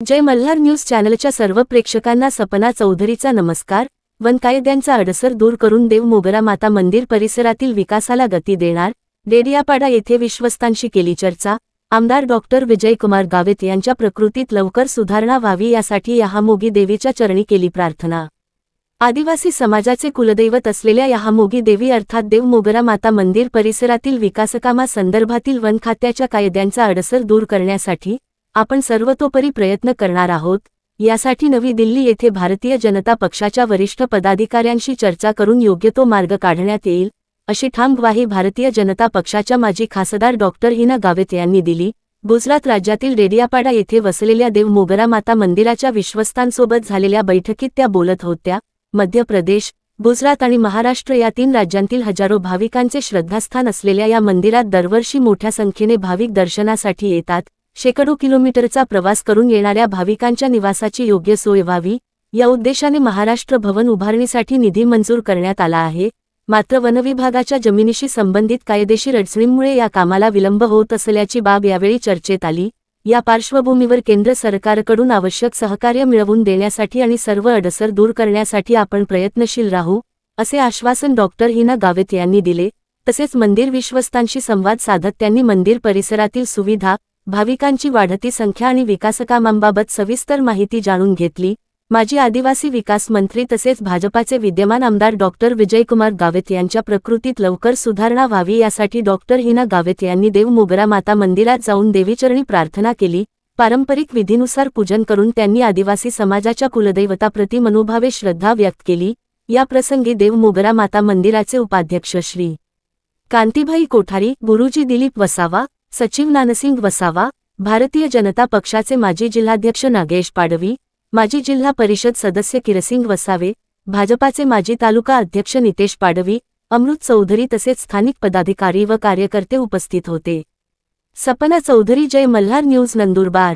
जय Malhar news चॅनलच्या सर्व प्रेक्षकांना सपना चौधरीचा नमस्कार। वन कायद्यांचा अडसर दूर करून देव मोगरा माता मंदिर परिसरातील विकासाला गती देणार, डेडियापाडा येथे विश्वस्तांशी केली चर्चा। आमदार डॉक्टर विजयकुमार गावित यांच्या प्रकृतीत लवकर सुधारणा व्हावी यासाठी यहामोगी देवीच्या चरणी केली प्रार्थना। आदिवासी समाजाचे कुलदैवत असलेल्या यहामोगी देवी अर्थात देव मोगरा माता मंदिर परिसरातील विकासकामासंदर्भातील वन खात्याच्या कायद्यांचा अडसर दूर करण्यासाठी आपण सर्वतोपरी प्रयत्न करणार आहोत। यासाठी नवी दिल्ली येथे भारतीय जनता पक्षाच्या वरिष्ठ पदाधिकाऱ्यांशी चर्चा करून योग्य तो मार्ग काढण्यात येईल, अशी ठाम ग्वाही भारतीय जनता पक्षाच्या माजी खासदार डॉक्टर हिना गावित यांनी दिली। गुजरात राज्यातील डेडियापाडा येथे वसलेल्या देव मोगरा माता मंदिराच्या विश्वस्तांसोबत झालेल्या बैठकीत त्या बोलत होत्या। मध्य प्रदेश, गुजरात आणि महाराष्ट्र या तीन राज्यांतील हजारो भाविकांचे श्रद्धास्थान असलेल्या या मंदिरात दरवर्षी मोठ्या संख्येने भाविक दर्शनासाठी येतात। शेकडो किलोमीटरचा प्रवास करून येणाऱ्या भाविकांच्या निवासाची योग्य सोय व्हावी या उद्देशाने महाराष्ट्र भवन उभारणीसाठी निधी मंजूर करण्यात आला आहे। मात्र वनविभागाच्या जमिनीशी संबंधित कायदेशीर अडचणींमुळे या कामाला विलंब होत असल्याची बाब यावेळी चर्चेत आली। या पार्श्वभूमीवर केंद्र सरकारकडून आवश्यक सहकार्य मिळवून देण्यासाठी आणि सर्व अडसर दूर करण्यासाठी आपण प्रयत्नशील राहू, असे आश्वासन डॉक्टर हिना गावित यांनी दिले। तसेच मंदिर विश्वस्तांशी संवाद साधत त्यांनी मंदिर परिसरातील सुविधा, भाविकांची वाढती संख्या आणि विकासकामांबाबत सविस्तर माहिती जाणून घेतली। माजी आदिवासी विकास मंत्री तसेच भाजपाचे विद्यमान आमदार डॉक्टर विजयकुमार गावित यांच्या प्रकृतीत लवकर सुधारणा व्हावी यासाठी डॉक्टर हिना गावित यांनी देव मोगरा माता मंदिरात जाऊन देवीचरणी प्रार्थना केली। पारंपरिक विधीनुसार पूजन करून त्यांनी आदिवासी समाजाच्या कुलदैवताप्रती मनोभावे श्रद्धा व्यक्त केली। या प्रसंगी देव मोगरा माता मंदिराचे उपाध्यक्ष श्री कांतीभाई कोठारी, गुरुजी दिलीप वसावा, सचिव नानसिंग वसावा, भारतीय जनता पक्षाचे माजी जिल्हाध्यक्ष नागेश पाडवी, माजी जिल्हा परिषद सदस्य किरसिंग वसावे, भाजपाचे माजी तालुका अध्यक्ष नितेश पाडवी, अमृत चौधरी तसेच स्थानिक पदाधिकारी व कार्यकर्ते उपस्थित होते। सपना चौधरी, जय मल्हार न्यूज, नंदुरबार।